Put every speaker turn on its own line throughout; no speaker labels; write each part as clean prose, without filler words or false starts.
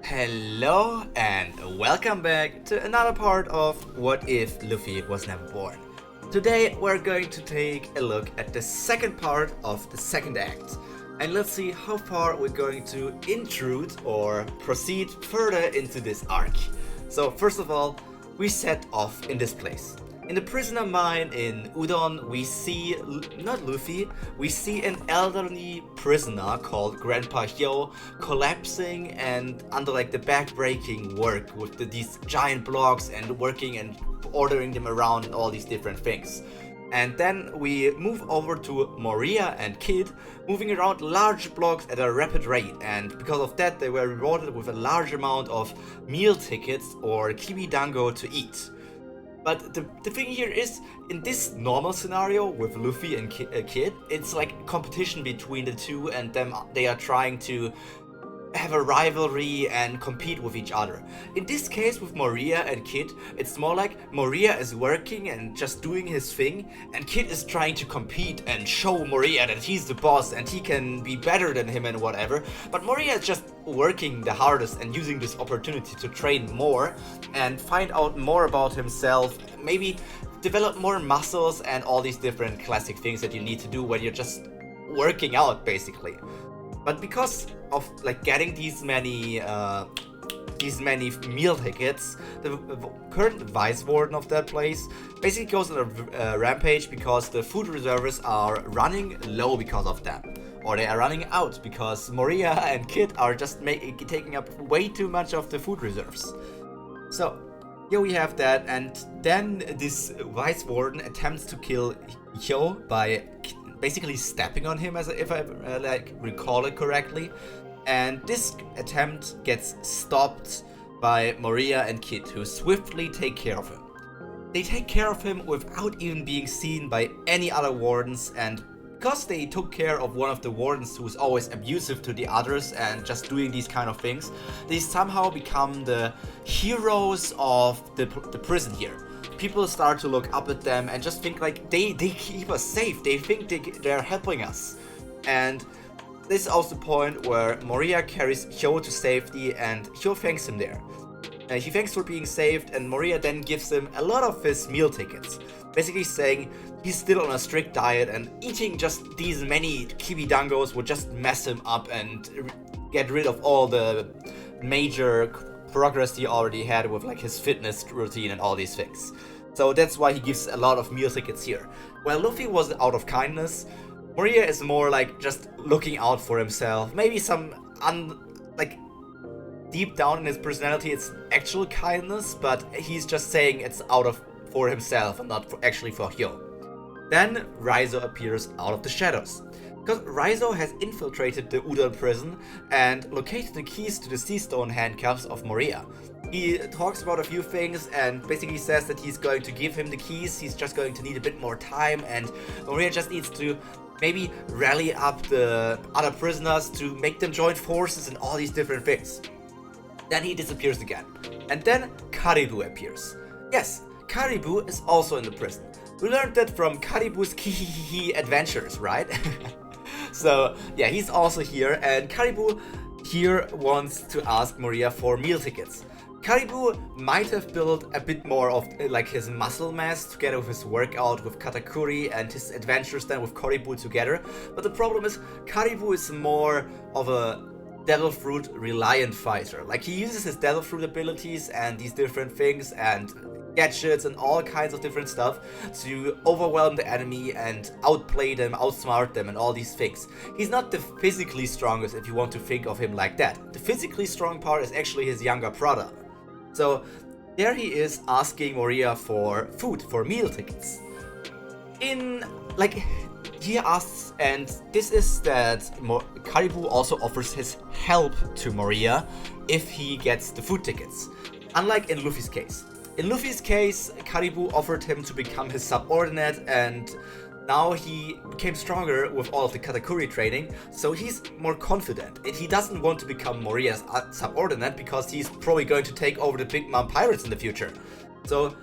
Hello and welcome back to another part of What If Luffy Was Never Born. Today we're going to take a look at the second part of the second act, and let's see how far we're going to intrude or proceed further into this arc. So first of all, we set off in this place. In the prisoner mine in Udon, we see, not Luffy, we see an elderly prisoner called Grandpa Hyo collapsing and under like the back-breaking work with these giant blocks and working and ordering them around and all these different things. And then we move over to Moria and Kid, moving around large blocks at a rapid rate, and because of that they were rewarded with a large amount of meal tickets or kibidango to eat. But the thing here is, in this normal scenario with Luffy and Kid, it's like competition between the two, and they are trying to have a rivalry and compete with each other. In this case with Moria and Kid, it's more like Moria is working and just doing his thing, and Kid is trying to compete and show Moria that he's the boss and he can be better than him and whatever. But Moria is just working the hardest and using this opportunity to train more and find out more about himself, maybe develop more muscles and all these different classic things that you need to do when you're just working out basically. But because of like getting these many meal tickets, the current vice warden of that place basically goes on a rampage because the food reserves are running low because of that, or they are running out because Moria and Kid are just taking up way too much of the food reserves. So here we have that, and then this vice warden attempts to kill Hyo by basically stepping on him, if I recall it correctly, and this attempt gets stopped by Moria and Kid, who swiftly take care of him. They take care of him without even being seen by any other wardens, and because they took care of one of the wardens who's always abusive to the others and just doing these kind of things, they somehow become the heroes of the prison here. People start to look up at them and just think like they keep us safe. They think they're helping us. And this is also the point where Moria carries Hyo to safety, and Hyo thanks him there. He thanks for being saved, and Moria then gives him a lot of his meal tickets, basically saying he's still on a strict diet and eating just these many kibidangos would just mess him up and get rid of all the major progress he already had with like his fitness routine and all these things. So that's why he gives a lot of meal tickets here. While Luffy was out of kindness, Moria is more like just looking out for himself. Maybe some deep down in his personality it's actual kindness, but he's just saying it's for himself and not actually for Hyo. Then Raizo appears out of the shadows, because Raizo has infiltrated the Udon prison and located the keys to the sea stone handcuffs of Moria. He talks about a few things and basically says that he's going to give him the keys, he's just going to need a bit more time, and Moria just needs to maybe rally up the other prisoners to make them join forces and all these different things. Then he disappears again. And then Caribou appears. Yes, Caribou is also in the prison. We learned that from Caribou's Kihihihi adventures, right? So yeah, he's also here, and Caribou here wants to ask Moria for meal tickets. Caribou might have built a bit more of like his muscle mass together with his workout with Katakuri and his adventures then with Caribou together, but the problem is Caribou is more of a Devil Fruit reliant fighter. Like, he uses his Devil Fruit abilities and these different things and gadgets and all kinds of different stuff to overwhelm the enemy and outplay them, outsmart them and all these things. He's not the physically strongest if you want to think of him like that. The physically strong part is actually his younger brother. So there he is asking Moria for food, for meal tickets. He asks, and this is that Caribou also offers his help to Moria if he gets the food tickets. Unlike in Luffy's case. In Luffy's case, Caribou offered him to become his subordinate, and now he became stronger with all of the Katakuri training, so he's more confident. And he doesn't want to become Moria's subordinate because he's probably going to take over the Big Mom Pirates in the future. So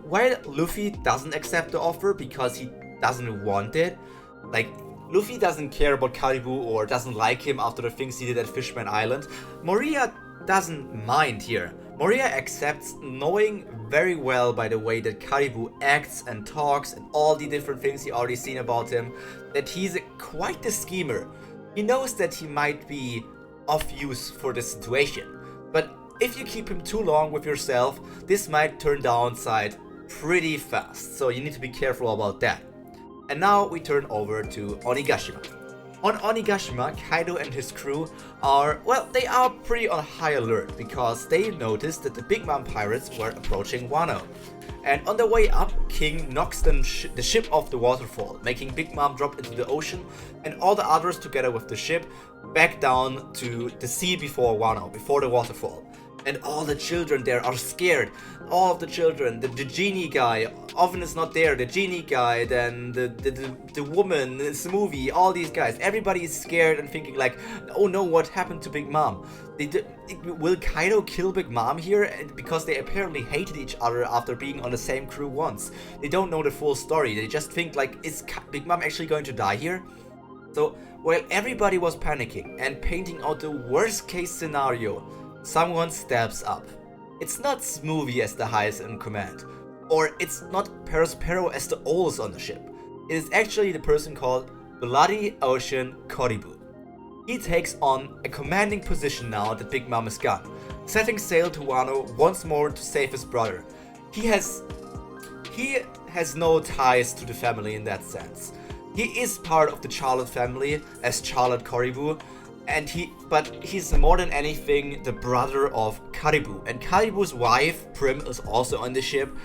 while Luffy doesn't accept the offer because he doesn't want it, like Luffy doesn't care about Karibu or doesn't like him after the things he did at Fishman Island. Moria doesn't mind here. Moria accepts, knowing very well by the way that Karibu acts and talks and all the different things he already seen about him, that he's quite the schemer. He knows that he might be of use for this situation, but if you keep him too long with yourself, this might turn downside pretty fast, so you need to be careful about that. And now we turn over to Onigashima. On Onigashima, Kaido and his crew are, well, they are pretty on high alert because they noticed that the Big Mom pirates were approaching Wano. And on their way up, King knocks the ship off the waterfall, making Big Mom drop into the ocean, and all the others together with the ship back down to the sea before Wano, before the waterfall. And all the children there are scared. All of the children, the genie guy, often is not there, the genie guy, then the woman, the movie, all these guys. Everybody is scared and thinking like, oh no, what happened to Big Mom? Will Kaido kill Big Mom here? Because they apparently hated each other after being on the same crew once. They don't know the full story. They just think like, is Big Mom actually going to die here? So while everybody was panicking and painting out the worst case scenario, someone steps up. It's not Smoothie as the highest in command, or it's not Perospero as the oldest on the ship. It is actually the person called Bloody Ocean Koribu. He takes on a commanding position now that Big Mom is gone, setting sail to Wano once more to save his brother. He has no ties to the family in that sense. He is part of the Charlotte family as Charlotte Koribu, but he's more than anything the brother of Karibu, and Karibu's wife Prim is also on the ship.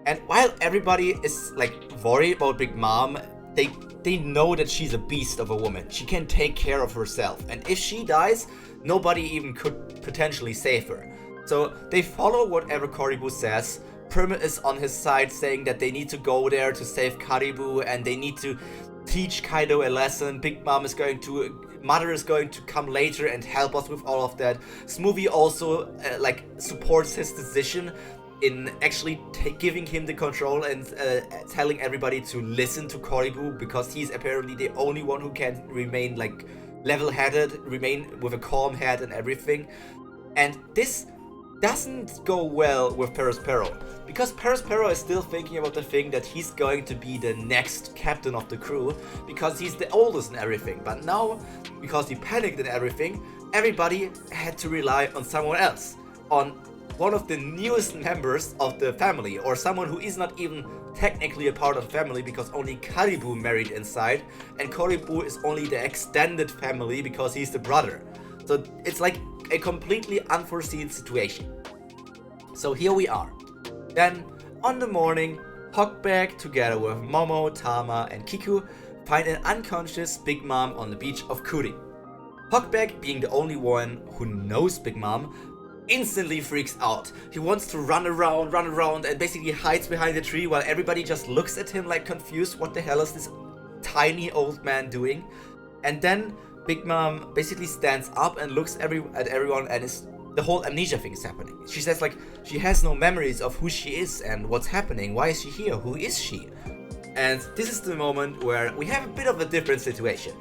And while everybody is like worried about Big Mom, they know that she's a beast of a woman. She can take care of herself, and if she dies, nobody even could potentially save her. So they follow whatever Karibu says. Prim is on his side, saying that they need to go there to save Karibu and they need to teach Kaido a lesson. Mother is going to come later and help us with all of that. Smoothie also supports his decision in actually giving him the control and telling everybody to listen to Koribu, because he's apparently the only one who can remain like level-headed, remain with a calm head and everything. And this doesn't go well with Perospero, because Perospero is still thinking about the thing that he's going to be the next captain of the crew because he's the oldest and everything. But now, because he panicked and everything, everybody had to rely on someone else, on one of the newest members of the family, or someone who is not even technically a part of the family because only Karibu married inside, and Koribu is only the extended family because he's the brother. So it's like a completely unforeseen situation. So here we are. Then, on the morning, Hawkback together with Momo, Tama and Kiku find an unconscious Big Mom on the beach of Kuri. Hawkback, being the only one who knows Big Mom, instantly freaks out. He wants to run around and basically hides behind a tree while everybody just looks at him like confused. What the hell is this tiny old man doing? And then Big Mom basically stands up and looks at everyone, and the whole amnesia thing is happening. She says like she has no memories of who she is and what's happening. Why is she here? Who is she? And this is the moment where we have a bit of a different situation.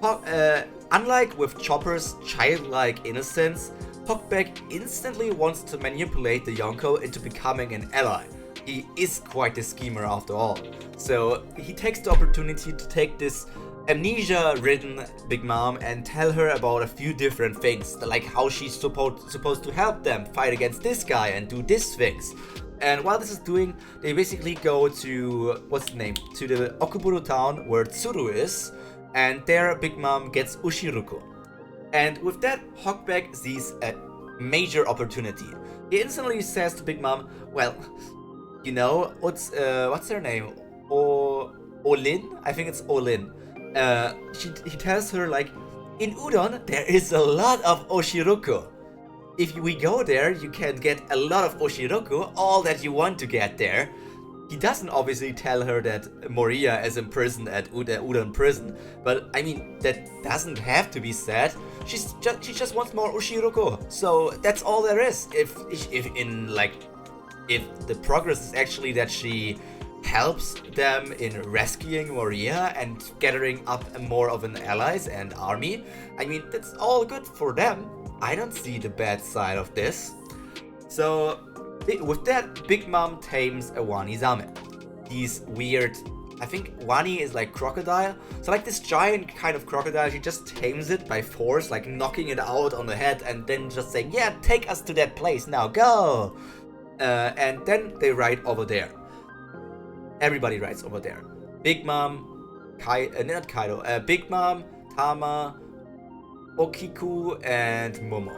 Unlike with Chopper's childlike innocence, Hawkback instantly wants to manipulate the Yonko into becoming an ally. He is quite a schemer after all. So he takes the opportunity to take this amnesia-ridden Big Mom and tell her about a few different things, like how she's supposed to help them fight against this guy and do these things. And while this is doing, they basically go to, to the Okuburo town where Tsuru is, and there Big Mom gets Ushiruko. And with that, Hawkback sees a major opportunity. He instantly says to Big Mom, well, you know, what's her name? Olin? I think it's Olin. He tells her like, in Udon there is a lot of Oshiruko. If we go there, you can get a lot of Oshiruko, all that you want to get there. He doesn't obviously tell her that Moria is imprisoned at Udon prison, but I mean, that doesn't have to be said. She just wants more Oshiruko, so that's all there is. If the progress is actually that she helps them in rescuing Moria and gathering up more of an allies and army. I mean, that's all good for them. I don't see the bad side of this. So, with that, Big Mom tames a Wani-zame. These weird, I think Wani is like crocodile. So like this giant kind of crocodile, she just tames it by force, like knocking it out on the head and then just saying, yeah, take us to that place now, go! And then they ride over there. Everybody rides over there. Big Mom, not Kaido, Big Mom, Tama, Okiku, and Momo.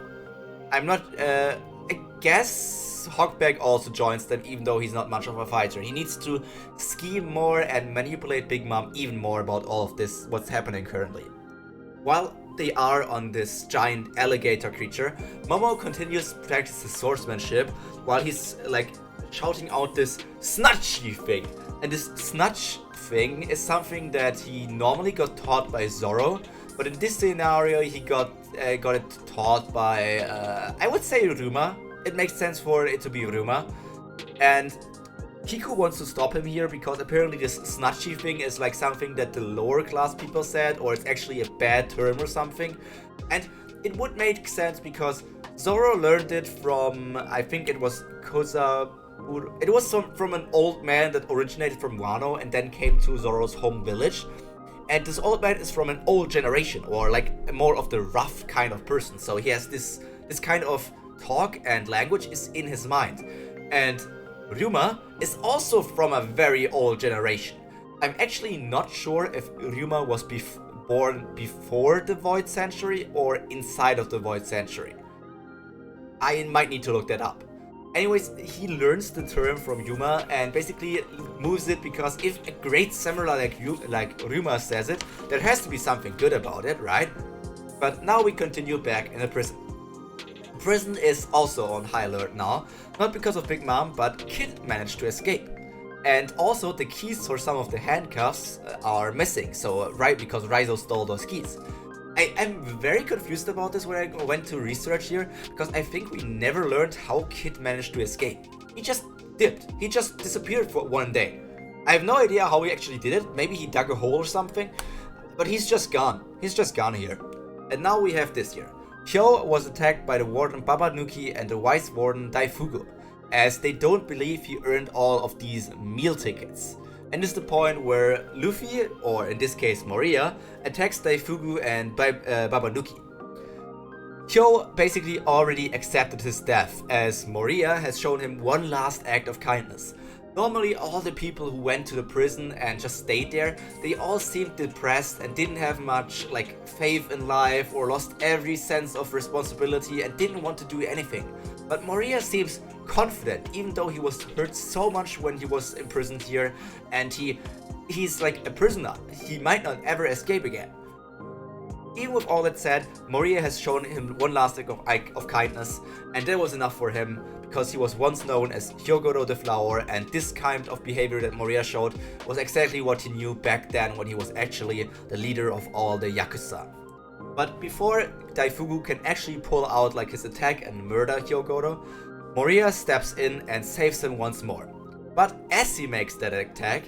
I'm not, I guess Hawkback also joins them, even though he's not much of a fighter. He needs to scheme more and manipulate Big Mom even more about all of this, what's happening currently. While they are on this giant alligator creature, Momo continues to practice his swordsmanship while he's like shouting out this snatchy thing. And this snatch thing is something that he normally got taught by Zoro, but in this scenario he got it taught by, I would say Ruma. It makes sense for it to be Ruma. And Kiku wants to stop him here because apparently this snatchy thing is like something that the lower class people said, or it's actually a bad term or something. And it would make sense because Zoro learned it from, I think it was Koza. It was from an old man that originated from Wano and then came to Zoro's home village. And this old man is from an old generation, or like more of the rough kind of person. So he has this kind of talk and language is in his mind. And Ryuma is also from a very old generation. I'm actually not sure if Ryuma was born before the Void Century or inside of the Void Century. I might need to look that up. Anyways, he learns the term from Yuma and basically moves it because if a great samurai like Ryuma says it, there has to be something good about it, right? But now we continue back in the prison. Prison is also on high alert now, not because of Big Mom, but Kid managed to escape. And also the keys for some of the handcuffs are missing, so right, because Raizo stole those keys. I'm very confused about this when I went to research here, because I think we never learned how Kid managed to escape. He just dipped. He just disappeared for one day. I have no idea how he actually did it. Maybe he dug a hole or something, but he's just gone. He's just gone here. And now we have this here. Kyo was attacked by the Warden Babanuki and the Vice Warden Daifugu, as they don't believe he earned all of these meal tickets. And this is the point where Luffy, or in this case Moria, attacks Daifugu and Babanuki. Kyo basically already accepted his death, as Moria has shown him one last act of kindness. Normally all the people who went to the prison and just stayed there, they all seemed depressed and didn't have much like faith in life or lost every sense of responsibility and didn't want to do anything. But Moria seems confident, even though he was hurt so much when he was imprisoned here, and he's like a prisoner. He might not ever escape again. Even with all that said, Moria has shown him one last act of kindness, and that was enough for him, because he was once known as Hyogoro the Flower, and this kind of behavior that Moria showed was exactly what he knew back then when he was actually the leader of all the Yakuza. But before Daifugu can actually pull out like his attack and murder Hyogoro, Moria steps in and saves him once more. But as he makes that attack,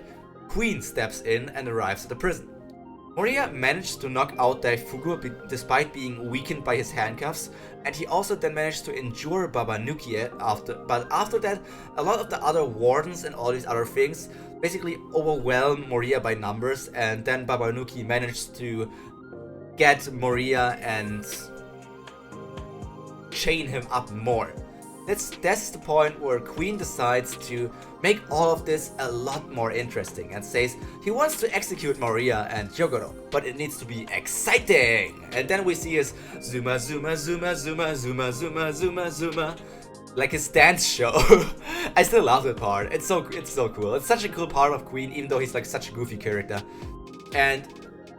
Queen steps in and arrives at the prison. Moria managed to knock out Daifugu despite being weakened by his handcuffs, and he also then managed to endure Babanuki but after that, a lot of the other wardens and all these other things basically overwhelm Moria by numbers, and then Babanuki managed to get Moria and chain him up more. That's the point where Queen decides to make all of this a lot more interesting and says he wants to execute Moria and Hyogoro, but it needs to be exciting. And then we see his Zuma Zuma Zuma Zuma Zuma Zuma Zuma Zuma, like his dance show. I still love that part. It's so cool. It's such a cool part of Queen, even though he's like such a goofy character. And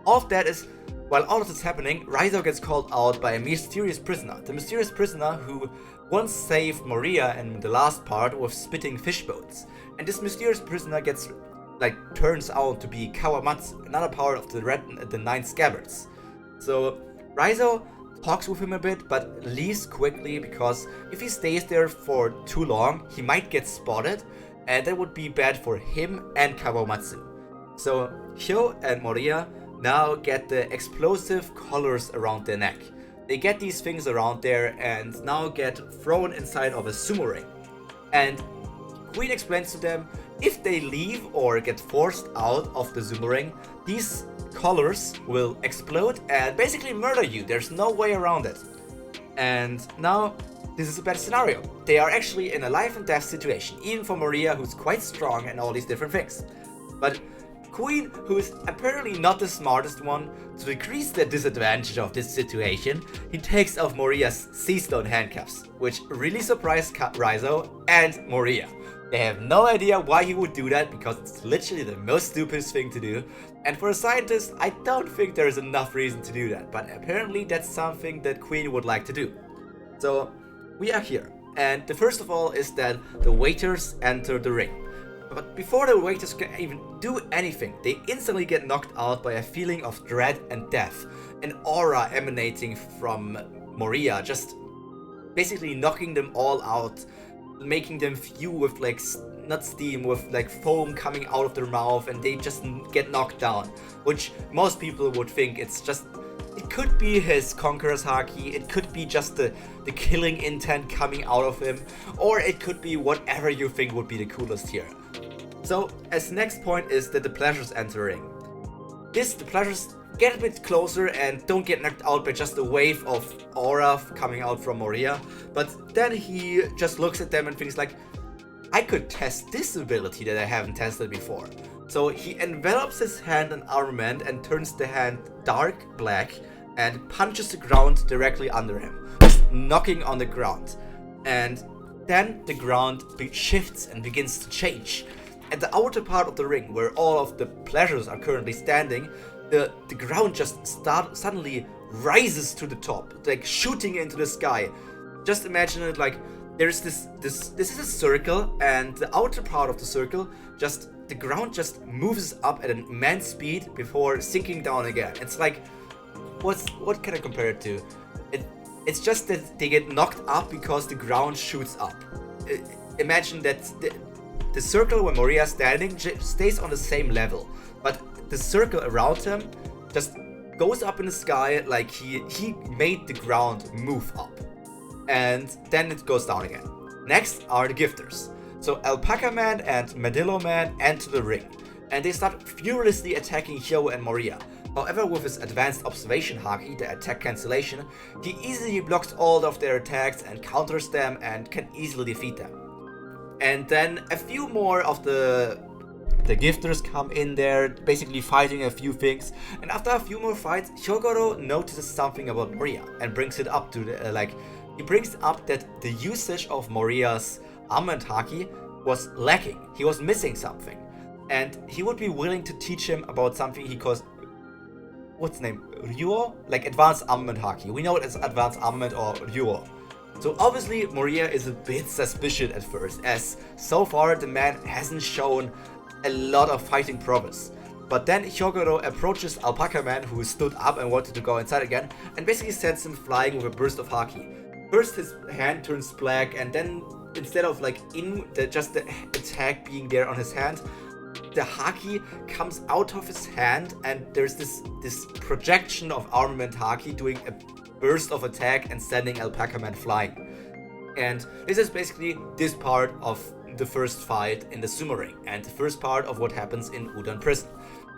all of that is, while all of this is happening, Raizo gets called out by a mysterious prisoner. The mysterious prisoner who once saved Moria in the last part with spitting fish bones. And this mysterious prisoner turns out to be Kawamatsu, another part of the 9 Scabbards. So Raizo talks with him a bit, but leaves quickly because if he stays there for too long, he might get spotted. and that would be bad for him and Kawamatsu. So Hyo and Moriya now get the explosive collars around their neck. They get these things around there and now get thrown inside of a sumo ring. And Queen explains to them if they leave or get forced out of the sumo ring, these collars will explode and basically murder you. There's no way around it. And now this is a bad scenario. They are actually in a life and death situation, even for Moriya, who's quite strong and all these different things. But Queen, who is apparently not the smartest one, to decrease the disadvantage of this situation, he takes off Moriya's sea stone handcuffs, which really surprised Raizo and Moriya. They have no idea why he would do that, because it's literally the most stupidest thing to do. And for a scientist, I don't think there is enough reason to do that, but apparently that's something that Queen would like to do. So we are here, and the first of all is that the waiters enter the ring. But before the waiters can even do anything, they instantly get knocked out by a feeling of dread and death, an aura emanating from Moriya, just basically knocking them all out, making them fuel with like, not steam, with like foam coming out of their mouth, and they just get knocked down, which most people would think it's just, it could be his Conqueror's Haki, it could be just the killing intent coming out of him, or it could be whatever you think would be the coolest here. So, as next point is that the pleasures entering. The pleasures get a bit closer and don't get knocked out by just a wave of aura coming out from Moriya, but then he just looks at them and thinks like, I could test this ability that I haven't tested before. So he envelops his hand in armament and turns the hand dark black and punches the ground directly under him, just knocking on the ground. And then the ground shifts and begins to change. At the outer part of the ring, where all of the pleasures are currently standing, the ground just suddenly rises to the top, like shooting into the sky. Just imagine it like there's this is a circle, and the outer part of the circle, just the ground just moves up at an immense speed before sinking down again. It's like, what can I compare it to? It's just that they get knocked up because the ground shoots up. Imagine that the circle where Moriya is standing stays on the same level, but the circle around him just goes up in the sky like he made the ground move up. And then it goes down again. Next are the gifters. So Alpaca Man and Medillo Man enter the ring, and they start furiously attacking Hyo and Moriya. However, with his advanced observation haki, the attack cancellation, he easily blocks all of their attacks and counters them and can easily defeat them. And then a few more of the gifters come in there, basically fighting a few things. And after a few more fights, Hyogoro notices something about Moriya and brings it up to the, he brings up that the usage of Moriya's armament haki was lacking. He was missing something. And he would be willing to teach him about something he calls, what's the name? Ryuo? Like advanced armament haki. We know it as advanced armament or Ryuo. So obviously Moriya is a bit suspicious at first, as so far the man hasn't shown a lot of fighting prowess. But then Hyogoro approaches Alpaca Man, who stood up and wanted to go inside again, and basically sends him flying with a burst of haki. First his hand turns black, and then instead of just the attack being there on his hand, the haki comes out of his hand, and there's this projection of armament haki doing a burst of attack and sending Alpaca Man flying. And this is basically this part of the first fight in the sumo ring, and the first part of what happens in Udon prison.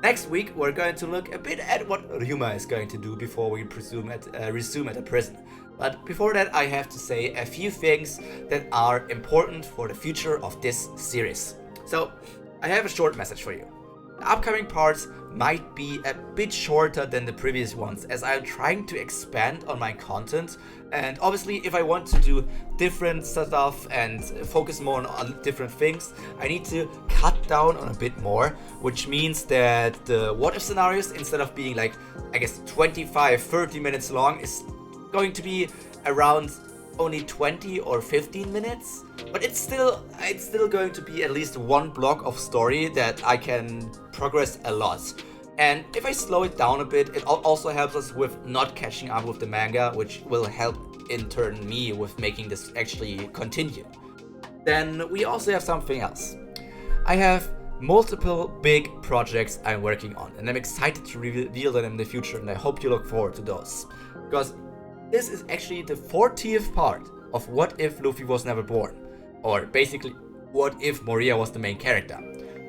Next week we're going to look a bit at what Ryuma is going to do before we resume at the prison. But before that, I have to say a few things that are important for the future of this series. So I have a short message for you. The upcoming parts might be a bit shorter than the previous ones, as I'm trying to expand on my content, and obviously if I want to do different stuff and focus more on different things, I need to cut down on a bit more, which means that the what if scenarios, instead of being like, I guess 25-30 minutes long, is going to be around only 20 or 15 minutes, but it's still going to be at least one block of story that I can progress a lot. And if I slow it down a bit, it also helps us with not catching up with the manga, which will help in turn me with making this actually continue. Then we also have something else. I have multiple big projects I'm working on, and I'm excited to reveal them in the future, and I hope you look forward to those. Because this is actually the 40th part of What If Luffy Was Never Born, or basically, what if Moria was the main character.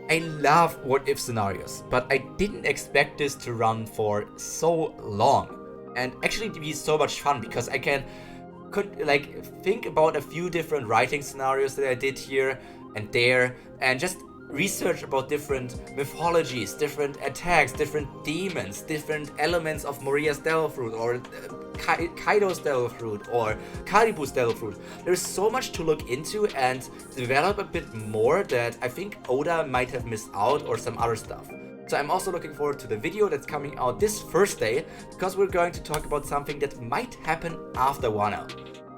I love what if scenarios, but I didn't expect this to run for so long, and actually to be so much fun, because I could like think about a few different writing scenarios that I did here and there, and just research about different mythologies, different attacks, different demons, different elements of Moria's Devil Fruit, or Kaido's Devil Fruit, or Karibu's Devil Fruit. There's so much to look into and develop a bit more that I think Oda might have missed out, or some other stuff. So I'm also looking forward to the video that's coming out this Thursday, because we're going to talk about something that might happen after Wano.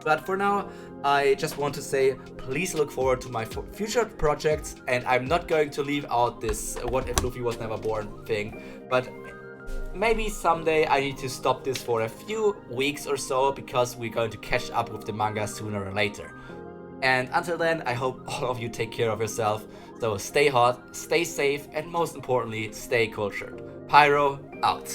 But for now, I just want to say, please look forward to my future projects, and I'm not going to leave out this What If Luffy Was Never Born thing, but maybe someday I need to stop this for a few weeks or so, because we're going to catch up with the manga sooner or later. And until then, I hope all of you take care of yourself, so stay hot, stay safe, and most importantly, stay cultured. Pyro, out.